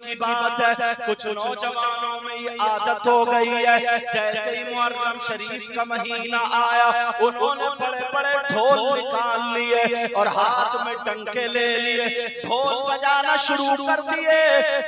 की बात है, कुछ नौजवानों में ये आदत हो गई है, जैसे ही मुहर्रम शरीफ का महीना आया उन्होंने बड़े बड़े ढोल निकाल लिए और हाथ में डंके ले लिए, ढोल बजाना शुरू कर दिए।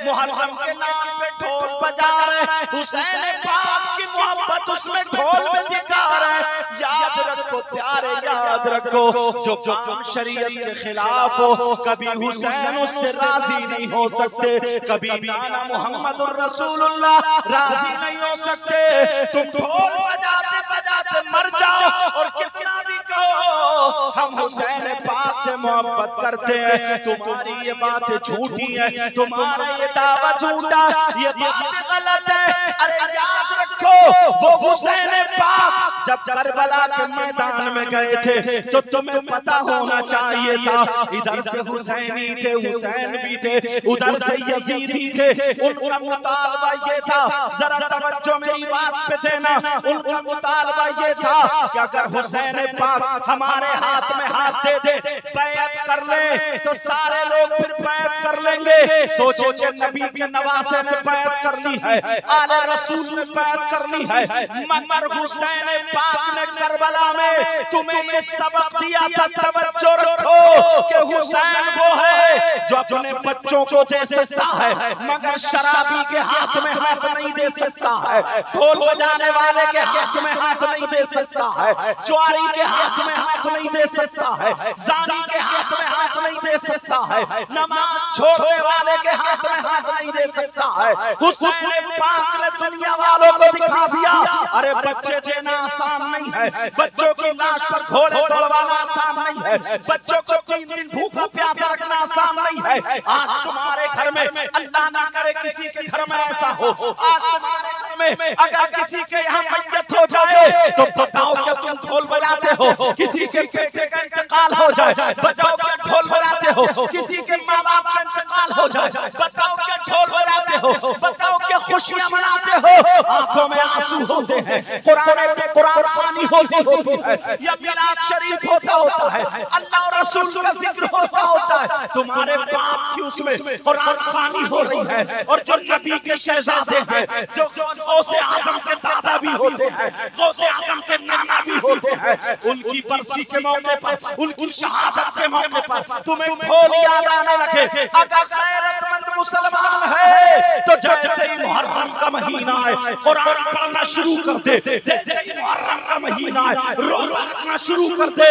मुहर्रम के नाम पे ढोल बजा रहे, हुसैन पाक की मोहब्बत उसमें ढोल में दिखा रहे। याद रखो प्यारे, याद रखो, जो काम शरीयत के खिलाफ हो कभी हुसैन उससे राजी नहीं हो सकते, कभी नाना मुहम्मदुर रसूलुल्लाह राजी नहीं हो सकते। तुम ढोल बजाते बजाते मर जाओ और कितना भी कहो हम हुसैन पाक से मोहब्बत करते हैं, तुम्हारी ये बातें झूठी है, तुम्हारा ये दावा झूठा, ये बातें गलत है। अरे याद रखो वो हुसैन पाक जब करबला के मैदान में गए थे तो तुम्हें पता होना चाहिए था, इधर से हुसैनी थे, हुसैन भी थे, उधर से यजीदी थे। उनका मुतालबा ये था, जरा तवज्जो मेरी बात पे देना, उनका मुतालबा ये था कि अगर हुसैन पाक हमारे हाथ में हाथ दे दे, बैत कर ले तो सारे लोग फिर बैत कर लेंगे। सोचो कि नबी के नवासे ने बैत कर ली है, आले रसूल ने बैत कर ली है, मगर हुसैन पाक ने करबला में तुम्हें ये सबक दिया था, तवज्जो रखो कि हुसैन वो है जो अपने बच्चों को दे सकता है मगर शराबी के हाथ में हाथ नहीं दे सकता है, ढोल बजाने वाले के हाथ में हाथ नहीं दे सकता है, ज्वारी के हाथ में हाथ नहीं दे सकता है, जानी के हाथ में हाथ नहीं दे सकता है, नमाज छोड़ने वाले के हाथ में हाथ नहीं दे सकता है। हुसैन पाक ने दुनिया वालों को दिखा दिया, अरे बच्चे देना आसान नहीं है, बच्चों की लाश पर घोड़े दौड़वाना आसान नहीं है, बच्चों को 3 दिन भूखा प्यासा रखना आसान नहीं है। आज तुम्हारे घर में, अल्लाह ना करे किसी के घर में ऐसा हो, आज तुम्हारे घर में अगर किसी के यहाँ मैयत हो जाए तो बताओ क्या तुम ढोल बजाते हो? किसी के बेटे का इंतकाल हो जाए बताओ क्या ढोल बजाते हो? किसी के माँ बाप का इंतकाल हो जाए बताओ क्या ढोल बजाते हो? बताओ क्या खुशियाँ मनाते हो? आंखों में आंसू होते हैं, कुरान खानी होती है, या मिलाद शरीफ होता है, अल्लाह और रसूल का जिक्र होता है, तुम्हारे बाप की उसमें कुरान खानी हो रही है। और जो नबी के शहजादे हैं, जो गौसे आजम के दादा भी होते हैं, गौसे आजम के नाना भी होते हैं, उनकी बरसी के मौके पर, उनकी शहादत के मौके पर तुम्हें ढोल याद आने लगे। अगर गैरतमंद मुसलमान है तो जैसे ही मुहर्रम का महीना है कुरान पढ़ना शुरू कर दे, जैसे ही मुहर्रम का महीना है रोजा रखना शुरू कर दे,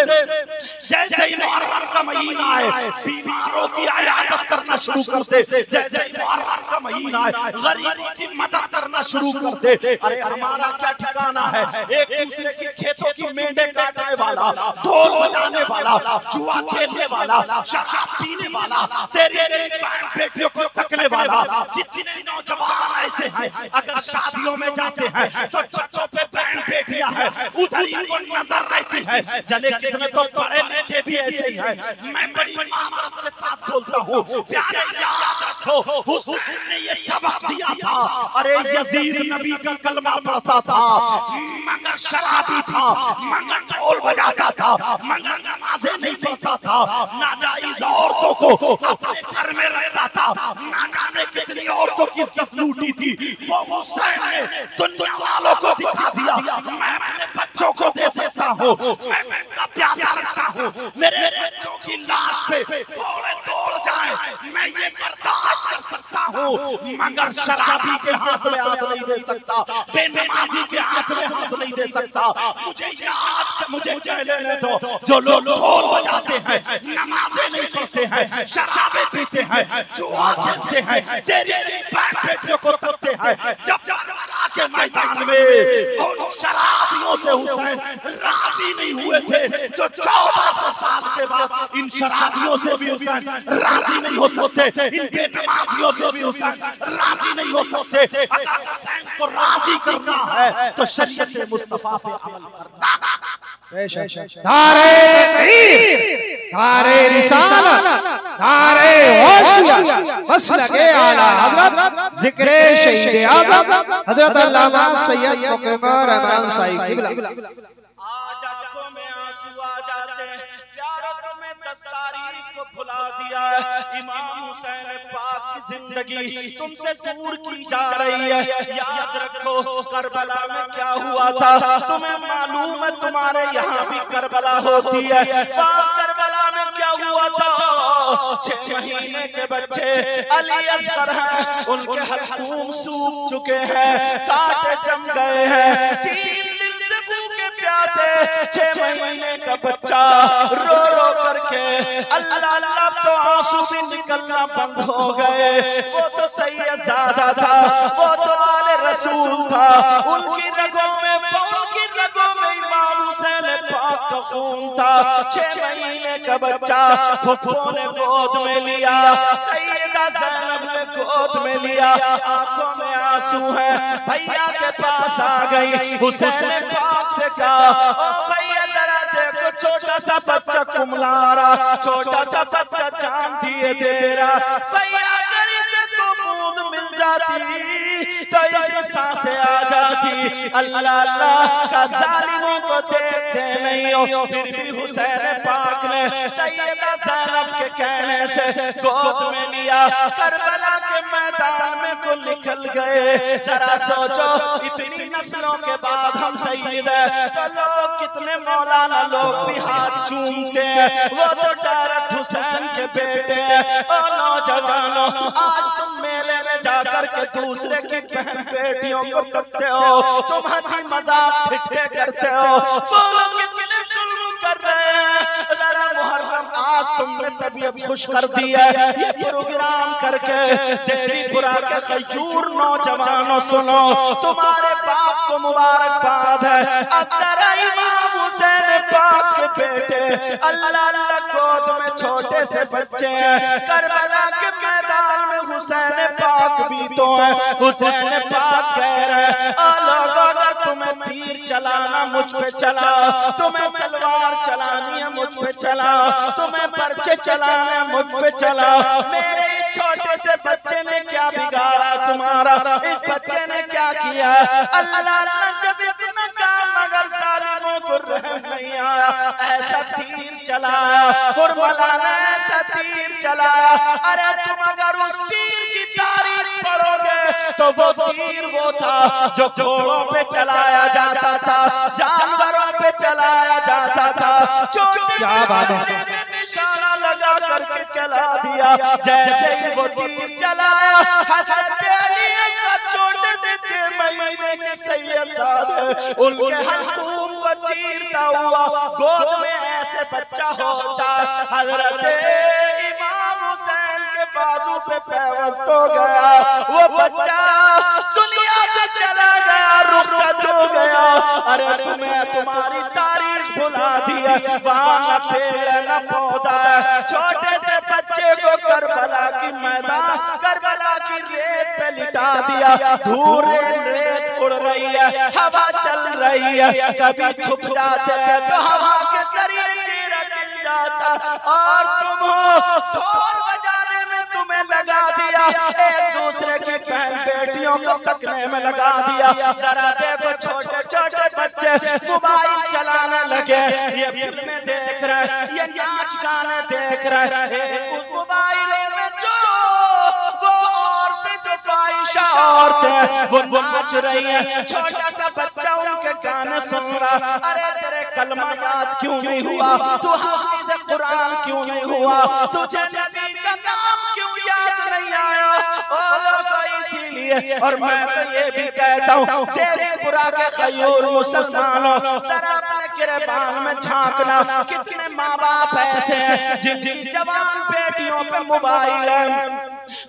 जैसे ही मुहर्रम का महीना है बीमारों की इयादत करना शुरू कर दे, जैसे ही मुहर्रम का महीना है गरीबों की मदद करना शुरू कर दे। अरे हमारा क्या ठिकाना है? एक दूसरे की खेतों की मेंढे काटने वाला, ढोल बजाने वाला, जुआ खेलने वाला, शराब पीने वाला, तेरी बहन बेटियों को तकने वाला, कितने नौजवान ऐसे हैं अगर शादियों में जाते हैं तो छतों पे बहन बेटियां हैं, उधर ही को नजर रहती है। जने कितने तो पढ़े लिखे भी ऐसे ही हैं। मैं बड़ी माजरत के साथ बोलता हूँ, प्यारे याद रखो हुसैन ने ये सबक दिया था। अरे यजीद नबी का कलमा पढ़ता था मगर शराबी था, मगर ढोल बजाता था, मगर नमाजें नहीं पढ़ता था, नाजायज औरतों को अपने घर में रखता था, ना जाने कितनी औरतों की इज्जत लूटी थी। वो हुसैन ने दुनिया वालों को दिखा दिया, मैं अपने बच्चों को दे सकता हूँ, मैं उनका प्यासा रखता हूँ, मेरे बच्चों की लाश पे घोड़े दौड़ जाए मैं ये बर्दाश्त कर सकता हूँ, मगर शराबी के हाथ में हाथ नहीं दे सकता, बेनमाजी के हाथ में हाथ नहीं दे सकता। मुझे कह लेने दो, जो लोग ढोल बजाते हैं, नमाजें नहीं पढ़ते हैं, शराबे पीते हैं, जुआ खेलते हैं, तेरी बहन बेटियों को तकते हैं, जब करबला के मैदान में उन शराबियों से हुसैन राजी नहीं हुए थे, जो 1400 साल के बाद इन शराबियों से भी हुसैन राजी नहीं हो सकते, इन बेनमाजियों से भी हुसैन राजी नहीं हो सकते। अगर हुसैन को राजी करना है तो शरीयत मुस्तफा पे अमल करना। धारे तकरीर, धारे रिसालत, धारे होशिया, बस लगे आला हजरत जिक्रे शहीद आज़म हजरत अल्लामा सैयद मुक़िमुर रहमान साहिब किबला। आज आंखों में आंसू आ जाते हैं, प्यारों में 10 तारीख को भुला दिया है। इमाम हुसैन पाक की जिंदगी तुमसे दूर की जा रही है। याद रखो करबला में क्या हुआ था, तुम्हें मालूम है, तुम्हारे यहाँ भी करबला होती है। करबला में क्या हुआ था, 6 महीने के बच्चे अली असगर हैं, उनके हल्कूम सूख चुके हैं, कांटे जम गए हैं, 3 दिन से भूखे प्यासे 6 महीने का बच्चा रो रो करके अल्लाह अल्लाह, तो आंसू भी निकलना बंद हो गए। वो तो सैयदजादा था, वो तो आले रसूल था, उनकी रगों में इमाम हुसैन पाक का खून था। 6 महीने का बच्चा फुप्पो ने गोद में लिया, सैयदा ज़ैनब ने गोद में लिया, आंखों में आंसू है, भैया के पास आ गई, हुसैन पाक से कहा, ओ भैया जरा देखो, छोटा सा बच्चा कुमला रहा, छोटा सा बच्चा जान दिए दे रहा, भैया अगर इसे तो बूंद मिल जाती तो इसे सांसें आ जाती। अल्लाह अल्लाह का जालिमों को देखते नहीं हो। फिर भी हुसैन पाक ने सैयदा ज़ैनब के कहने से गोद में लिया, करबला के मैदान में को निकल गए। जरा सोचो, इतनी नस्लों के बाद हम सैयद है तो लोग कितने मौलाना लोग भी हाथ चूमते हैं, वो तो डायरेक्ट हुसैन के बेटे हैं। और नौजवानों, आज तुम मेले में जाकर के दूसरे की बहन बेटियों को तकते हो, तुम हंसी मजाक ठिठे करते हो, बोलो कितने जुल्म कर रहे हैं। जरा मुहर्रम, आज तुमने तबीयत खुश कर दी है ये प्रोग्राम करके। देवीपुरा के खजूर नौजवानों सुनो, तुम्हारे बाप को मुबारकबाद है। अब जरा इमाम हुसैन पाक के बेटे अल्लाह अल्लाह गोद में छोटे से बच्चे हैं, करबला के मैदान में हुसैन पाक भी तो है। हुसैन पाक कह रहे, लोगों अगर तुम्हें तीर चलाना मुझ पे चला, तुम्हें तलवार चलानी है मुझ पे चला, तुम्हें पर्चे चलाना मुझ पे चला। मेरे छोटे से बच्चे ने क्या बिगाड़ा तुम्हारा, इस बच्चे ने क्या किया? अल्लाह अल्लाह जब इतना काम मगर सालिमों को रहम नहीं आया, ऐसा तीर चलाया, हुरमला ने ऐसा तीर चलाया। अरे तुम अगर उस तीर की तारीख पढ़ोगे तो वो तीर वो था जो घोड़ों पे चलाया जाता था, जानवरों पे चलाया जाता था। छोटे से बच्चे में निशाना लगा करके चला दिया। जैसे ही वो तीर चलाया, हजरत अली असगर छोटे से 6 महीने के सैयदजादे उनके हल्कूम को चीरता हुआ गोद में ऐसे बच्चा होता, हजरत इमाम हुसैन के बाजू पे पैवस्त हो गया। वो बच्चा दुनिया से चला गया, रुखसत हो गया। अरे तुम्हें तुम्हारी तारीख भुला दी है, वहां न पेड़ न पौधा है। छोटे से बच्चे को करबला की मैदान, करबला की रेत पे लिटा दिया। धूल रेत उड़ रही है, हवा चल रही है, कभी छुप जाते हैं तो हवा के जरिए चेहरा खिल जाता। और तुम हो ढोल बजाने में तुम्हें लगा दिया, एक दूसरे की बहन बेटियों को तकने में लगा दिया। जरा देखो, छोटे छोटे बच्चे मोबाइल चलाने लगे, ये फिल्में देख रहे, ये नाच गाने देख रहे। एक मोबाइलों में जो वो औरतें, जो फाहिशा औरतें वो नाच रही हैं, छोटा सा बच्चा उनके गाने सुन रहा। अरे तेरे कलमा याद क्यों नहीं हुआ? तू हाफिज़ कुरान क्यों नहीं हुआ? तुझे नबी का नाम क्यों याद नहीं आया? ओ लोगों, इसीलिए। और मैं तो ये भी कहता हूँ, देवीपुरा के खयूर मुसलमानों, जरा अपने गिरबान में झांकना। कितने माँ बाप ऐसे हैं जिनकी जवान बेटियों पे मोबाइल है।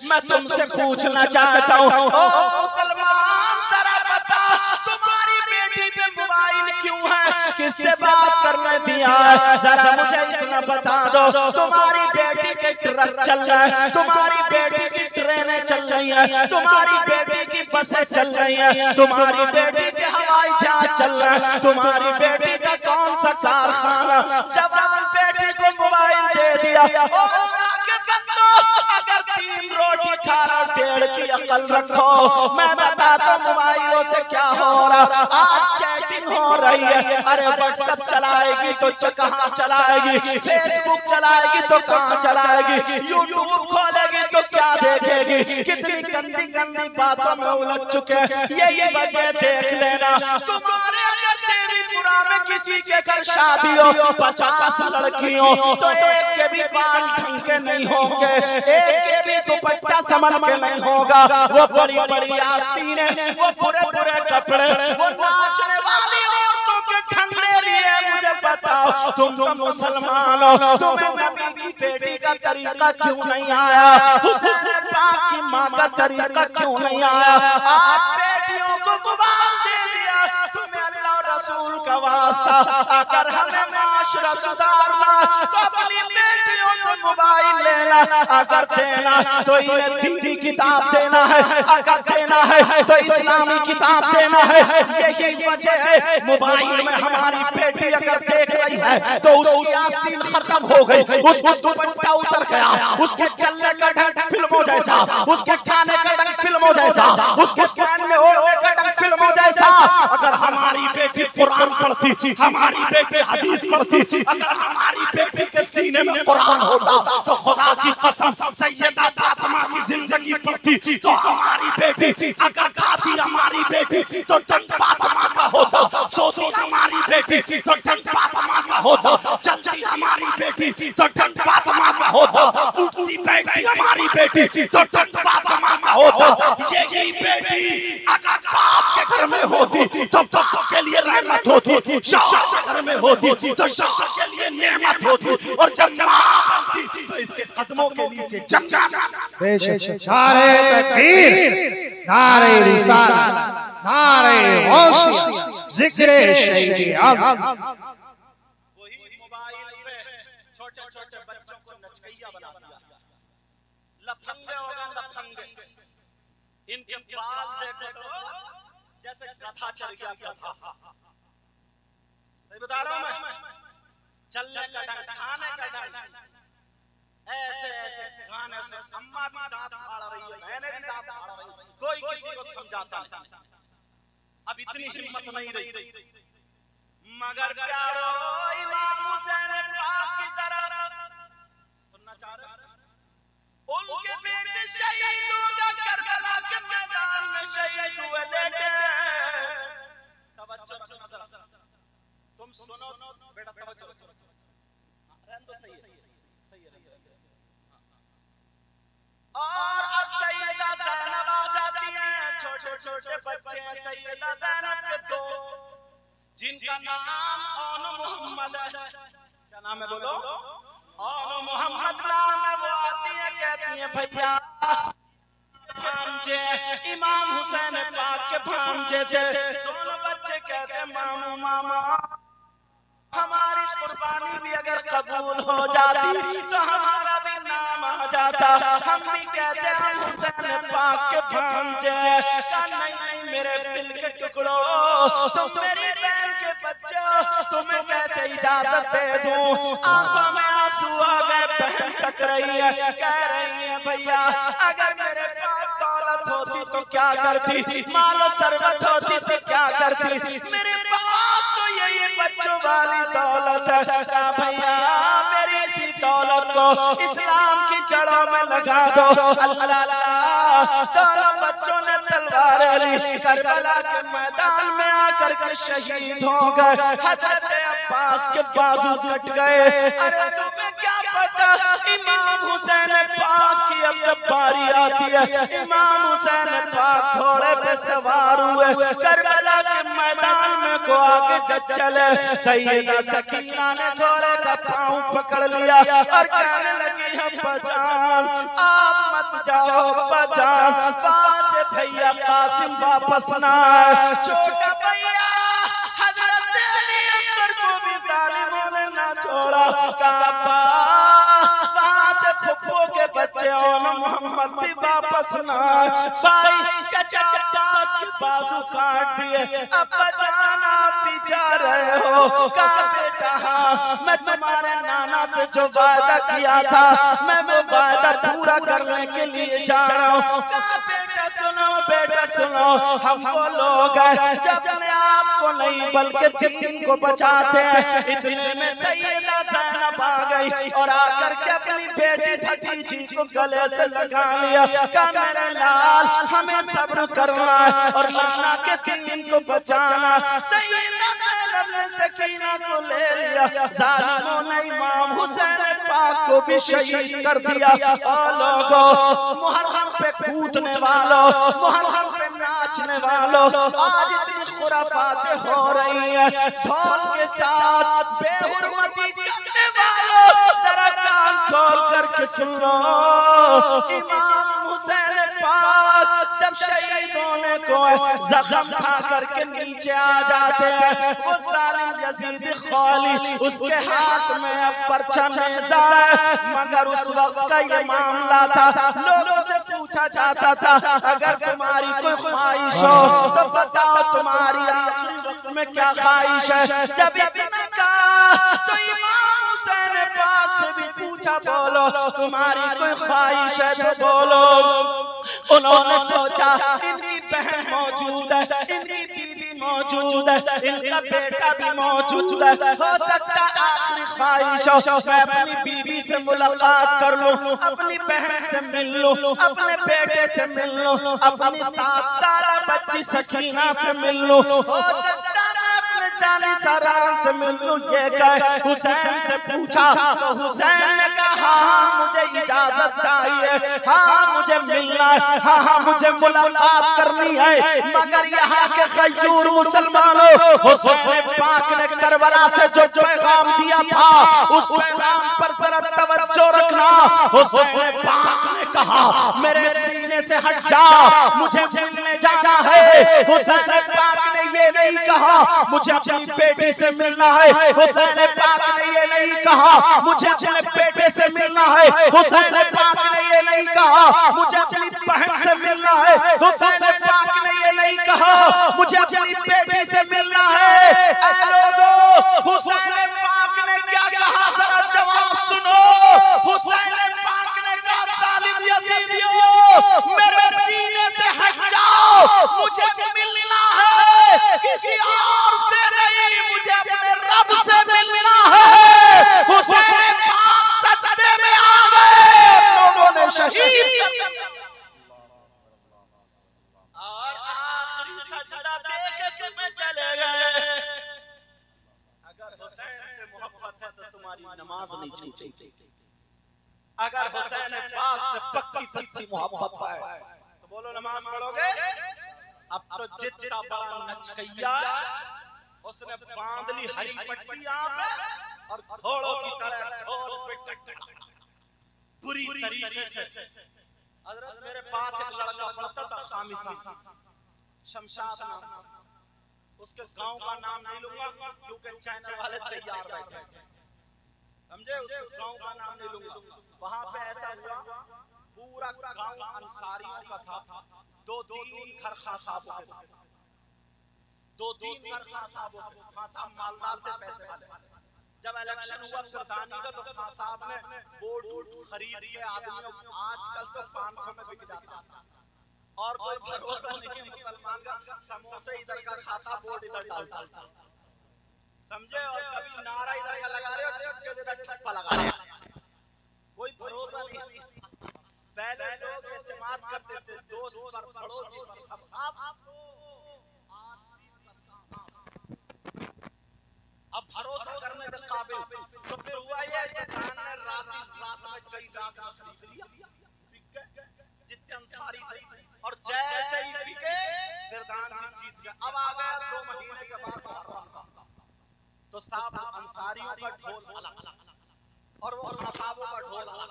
मैं तुमसे पूछना चाहता हूँ, ओ मुसलमान, जरा बता, तुम्हारी बेटी पे मोबाइल क्यों है? किससे बात करने दिया है? जरा मुझे इतना बता दो। तुम्हारी बेटी के ट्रक चल रहे हैं, तुम्हारी बेटी की ट्रेनें चल रही हैं, तुम्हारी बेटी की बसें चल रही हैं, तुम्हारी बेटी के हवाई जहाज चल रहे हैं, तुम्हारी बेटी का कौन सा कारखाना? जवान बेटी को मोबाइल दे दिया। ओ अल्लाह के बंदो, अगर 3 रोटी खा रहा, 1.5 की अकल रखो। मैं बताता हूँ मोबाइलों से क्या हो रहा। आज चैटिंग हो रही है। अरे व्हाट्सएप चलाएगी तो कहाँ चलाएगी, फेसबुक चलाएगी तो कहाँ चलाएगी, यूट्यूब खोलेगी तो क्या देखेगी, कितनी गंदी गंदी बातों में उलझ चुके हैं। यही वजह देख लेना, तुम्हारे अगर देवीपुरा में किसी के घर शादी हो, 50 लड़कियों तो एक के भी बाल ढंग के नहीं होंगे, एक के भी दुपट्टा संभल के नहीं होगा। वो बड़ी बड़ी आस्तीनें, वो बुरे बुरे कपड़े, वो नाचने वाली औरतों के ठंडे लिए। मुझे बताओ, तुम तो मुसलमान हो, तुम्हें नबी की बेटी का तरीका क्यों नहीं आया, हुसैन पाक की माँ का तरीका क्यों नहीं आया? आप बेटियों को गुबाल दे दिया। तुम्हें अल्लाह और रसूल का वास्ता, अगर हमें माशरा सुधारना तो अपनी बेटियों से मोबाइल लेना, अगर देना तो इन्हें दीनी किताब देना है, अगर देना है तो इस्लामी किताब देना है। यही वजह है, मोबाइल में हमारी बेटी अगर देख रही है तो उसकी आस्तीन खत्म हो गई, उसका दुपट्टा उतर गया, उसके चलने का ढंग फिल्मों जैसा, उसके खाने का ढंग फिल्मों जैसा, उसके पहनने ओढ़ने का ढंग फिल्मों जैसा। अगर हमारी बेटी कुरान पढ़ती, हमारी बेटी हदीस पढ़ती, अगर हमारी बेटी के सीने में कुरान होता तो खुदा की कसम सैयदा फातिमा की जिंदगी पढ़ती तो हमारी बेटी, अगर खाती हमारी बेटी तो ढंग फातिमा का होता, सोती हमारी बेटी तो ढंग फातिमा का होता, चलती हमारी बेटी तो ढंग फातिमा का होता, उठती बैठती हमारी बेटी तो ढंग फातिमा का होता। यही बेटी अगर बाप के घर में होती तो बाप के लिए रहमत होती, शौहर के घर में होती तो शौहर के लिए नेमत होती, और जब माँ बनती तो इसके कदमों के नीचे जन्नत। नारे तकबीर, नारे रिसालत, नारे गौसिया, जिक्रे शहीद आज़म। वही मोबाइल पे छोटे छोटे बच्चों को नचकैया बना दिया, लफंगे हो गए, लफंगे। इनके बाल देखो तो जैसे गधा चल गया, गधा। सही बता रहा हूं मैं, चलने का ढंग, खाने का ढंग, ऐसे ऐसे गाने से। अम्मा भी दांत फाड़ रही है, मैंने भी दांत फाड़ रही है, कोई किसी को समझाता नहीं। अब इतनी हिम्मत नहीं रही, मगर प्यारो इमाम हुसैन पाक की जरा सुनना चाह रहे, उनके बेटे शहीद हो गए, करबला के मैदान में शहीद हुए, लेटे। तवज्जो रखना जरा, तुम सुनो बेटा, तवज्जो रखो। रहन दो, सही है, सही है। और अब सैयदा ज़ैनब आ जाती हैं, छोटे छोटे बच्चे हैं सैयदा ज़ैनब के दो, जिनका नाम औन मोहम्मद है। क्या नाम है बोलो? औन मोहम्मद नाम है। वो आती है, कहती है भैया भांजे, इमाम हुसैन पाक के भांजे थे। दोनों बच्चे कहते मामू मामा, हमारी कुर्बानी भी अगर कबूल हो जाती तो हमारा भी नाम आ जाता, हम भी कहते हम हुसैन पाक के भांजे। नहीं मेरे दिल के टुकड़ो, तुम मेरी बहन के बच्चे हो, तुम्हें कैसे इजाजत दे दूं? आंखों में आंसू आ गए, बहन तक रही है, कह रही है भैया अगर मेरे पास दौलत होती तो क्या करती, मालो सरवत होती तो क्या करती, मेरे पास तो यही बच्चों वाली दौलत है। कहा भैया मेरी इसी दौलत को इस्लाम की जड़ों में लगा दो। अल्लाह, दोनों बच्चों ने तलवारें ली, करबला के मैदान में आकर के शहीद हो गए। हजरत अब्बास के बाजू कट गए। अरे तुम्हें क्या पता, इमाम हुसैन पाक की अब जब बारी आती है, इमाम हुसैन पाक घोड़े पे सवार हुए, करबला के मैदान में को आगे जब चले, सैयदा सकीना ने घोड़े का पांव पकड़ लिया और कहने लगी है बजान आप मत जाओ, बजान वहां से भैया कासिम वापस ना आए। छोटा भैया हजरत अली असगर को भी जालिमों ने ना छोड़ा। वहां से फुप्पो के बच्चे और मोहम्मद भी वापस ना आए। भाई चचा अब्बास के बाजू काट दिए। अब बजान आप भी जा रहे हो? कहा बेटा हाँ, मैं तुम्हारे नाना से जो वादा किया था मैं वो वादा पूरा करने के लिए जा रहा हूँ। कहा बेटा सुनो बेटा सुनो, हम वो लोग हैं जो अपने आप को नहीं बल्कि दीन को बचाते हैं। इतने में सैयदा ज़ैनब आ गई और आकर के अपनी बेटी भतीजी को गले से लगा लिया। कहा मेरे लाल हमें सब्र करना है और नाना के दीन को बचाना। सैयदा ज़ैनब ने सकीना को ले लिया। जालिमों ने इमाम हुसैन पाक को भी शहीद कर दिया। और लोगों, मुहर्रम पे कूदने वालों, मुहर्रम पे नाचने वालों, आज इतनी खुराफातें हो रही हैं ढोल के साथ बेहुरमती करने वालों, जरा कान खोल करके सुन लो। इमाम हुसैन पाक जब शहीद होने को जख्म खा करके नीचे आ जाते हैं, वो जालिम यजीद खाली उसके हाथ में अब पर्चा नेज़ा है। मगर उस वक्त का ये मामला था, लोगों से पूछा जाता था अगर तुम्हारी कोई ख्वाहिश हो तो बताओ तुम्हारी आखिरी वक्त में क्या ख्वाहिश है। जब इतना कहा तो इमाम हुसैन पाक से भी पूछा बोलो तुम्हारी कोई ख्वाहिश है तो बोलो। उन्होंने सोचा इनकी बहन मौजूद है, इनकी बीवी मौजूद है, इनका बेटा भी मौजूद है, हो सकता आखिरी ख्वाहिश हो मैं अपनी बीवी से मुलाकात कर लूं, अपनी बहन से मिल लूं, अपने बेटे से मिल लूं, अपनी 7 साल बच्ची सकीना से मिल लूं, हो सकता जानी सरान से मिल लूं। ये कह हुसैन से पूछा तो हुसैन ने कहा हाँ मुझे इजाजत चाहिए, हाँ मुझे मिलना है, हाँ मुझे मुलाकात करनी है। मगर यहाँ के गयूर मुसलमानों, हुसैन पाक ने करबला से जो पैगाम दिया था उस पैगाम पर जरा तवज्जो रखना। हुसैन पाक ने कहा मेरे सीने से हट जा, मुझे मिलने जाना है। हुसैन पाक ने ये नहीं कहा मुझे अपनी बेटी से मिलना है। हुसैन पाक ने ये नहीं कहा मुझे अपने बेटे से मिलना है। हुसैन पाक ने ये नहीं कहा मुझे अपनी बहन से मिलना है। हुसैन पाक ने ये नहीं कहा मुझे अपनी बेटी से मिलना है। ऐ लोगों, हुसैन पाक ने क्या कहा जरा जवाब सुनो। हुसैन पाक ने कहा जालिम यजीदियों मेरे सीने से हट जाओ, मुझे मिलना है किसी और से नहीं, मुझे अपने रब से मिलना है। हुसैन पाक सजदे में आ गए, लोगों ने शहीद और आखिरी सजदा दे के तुम्हें चले गए। अगर हुसैन से मोहब्बत है तो तुम्हारी नमाज नहीं छूटेगी। अगर हुसैन पाक से पक्की सच्ची मोहब्बत है तो बोलो नमाज पढ़ोगे। अब तो जितना बड़ा नचकैया उसने बांध ली हरी पट्टी यहाँ पे और घोड़ों की तरह ढोल पे टकटका पूरी तरीके से। हजरत मेरे पास एक लड़का पढ़ता था खामिसा, शमशाद नाम, उसके गांव का नाम नहीं लूंगा क्योंकि चैनल वाले तैयार बैठे, समझे, उसके गांव का नाम नहीं लूंगा। वहां पे ऐसा हुआ पूरा गांव अंसारियों का था, 2-3 घर खासाबों के थे, 2-3 घर खासाबों के, खासाब मालदार थे, पैसे वाले। जब इलेक्शन हुआ प्रधानी का तो खासाब ने वोट खरीद के आदमियों, आजकल तो 500 में बिक जाता और कोई भरोसा नहीं मुसलमान का, समोसे इधर का खाता वोट इधर डालता, समझे। और कभी नारा इधर का लगा रहे हो चुपके से इधर ठप्पा लगा रहे, कोई भरोसा नहीं। पहले लोग एतमाद करते थे दोस्त पर, पड़ोसी पर, सब अब भरोसा करने के काबिल। तो फिर हुआ ये कि ने रात में कई डाक खरीद लिया, बिक गए जितने अंसारी थे, और जैसे ही बिके फिर दान जीत गए। अब आ गया 2 महीने के बाद मुहर्रम, तो सब अंसारियों का ढोल अलग और वो खासाबों का ढोल अलग।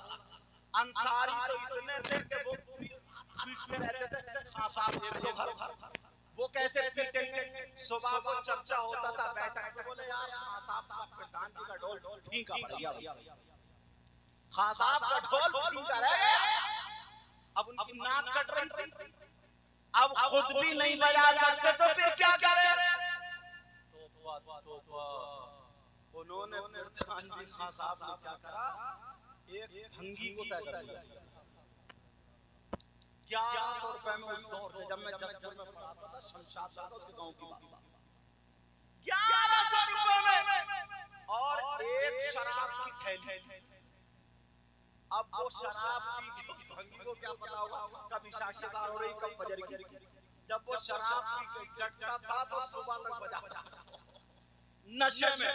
अंसारी तो इतने थे कि वो पीटते रहते थे, खासाब एक दो घर वो कैसे पीटेंगे। सुबह को चर्चा होता था बैठक में, बोले यार खासाब का प्रधान जी का ढोल ठीक है बढ़िया, खासाब का ढोल ठीक है। अब उनकी नाक कट रही थी, अब खुद भी नहीं बजा सकते तो फिर क्या करें। उन्होंने प्रधान जी खासाब ने क्या करा, एक भंगी को तय कर लिया, 1100 रुपए में उस दौर में जब मैं जसपुर में पढ़ाता था, शमशाद था उसके गांव की बात, 1100 रुपए में और एक शराब की थैली। अब वो शराब पी के भंगी को क्या पता होगा कब इशा की अज़ान हो रही कब फजर की। जब वो शराब पी के डटता था तो सुबह तक बजाता था नशे में।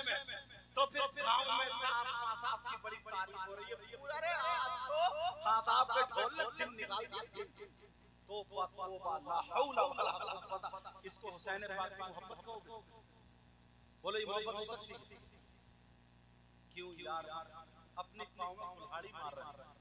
तो फिर गांव में साहब खां साहब की बड़ी तारीफ हो रही है, पूरा रे आज तो खां साहब के ढोल ने दिन निकाल दिया। तो तौबा ला हौला वला कुव्वता, इसको हुसैन पाक की मोहब्बत कहोगे? बोलो ये मोहब्बत हो सकती है? क्यों यार अपने पांव में कुल्हाड़ी मार रहे हैं।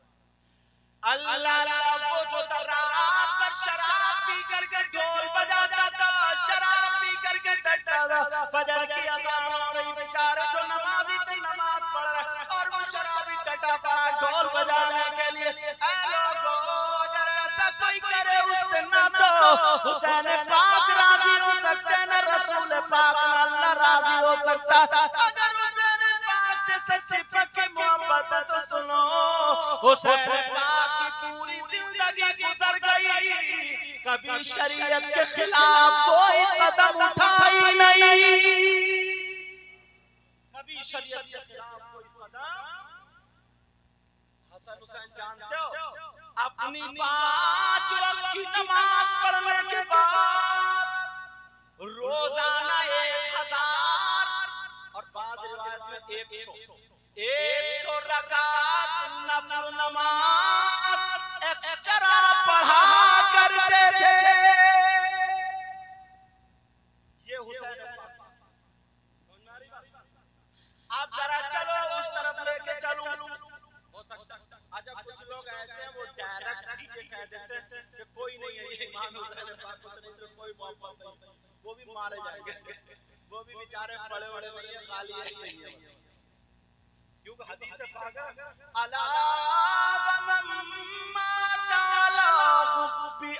अल्लाह अल्लाह वो जो रात पर शराब पी करके ढोल बजाता था, शराब पी करके डटता था, फजर की अज़ान हो रही, बेचारे जो नमाजी थे नमाज पढ़ रहे और वो शराबी डटा पड़ा ढोल बजाने के लिए। ऐ लोगों अगर ऐसा कोई करे उससे ना तो हुसैन पाक राजी हो सकते न रसूल पाक न अल्लाह राजी हो सकता। अगर हुसैन पाक से सच्ची पक्की मोहब्बत है तो सुनो, हुसैन पाक की पूरी जिंदगी गुजर गई, कभी शरीयत के खिलाफ कोई कदम उठाई नहीं, कभी शरीयत के खिलाफ कोई कदम। हसन हुसैन जानते हो अपनी 5 वक्त की नमाज पढ़ने के बाद रोजाना 1000 और बाज़ रिवायत में 100 रकात नफल नमाज एक्स्ट्रा पढ़ा करते थे। ये हुसैन आप जरा चलो उस तरफ लेके चलूं। हो सकता अजब कुछ लोग ऐसे हैं वो डायरेक्ट ये कह देते हैं कि कोई नहीं है ये इमाम हुसैन पाक कुछ नहीं, तो कोई मोहब्बत नहीं, वो भी मारे जाएंगे, वो भी बेचारे बड़े बड़े नहीं है, खाली ऐसे ही है। क्योंकि हदीस पाक है अला व मम्मा ताला हुब्बी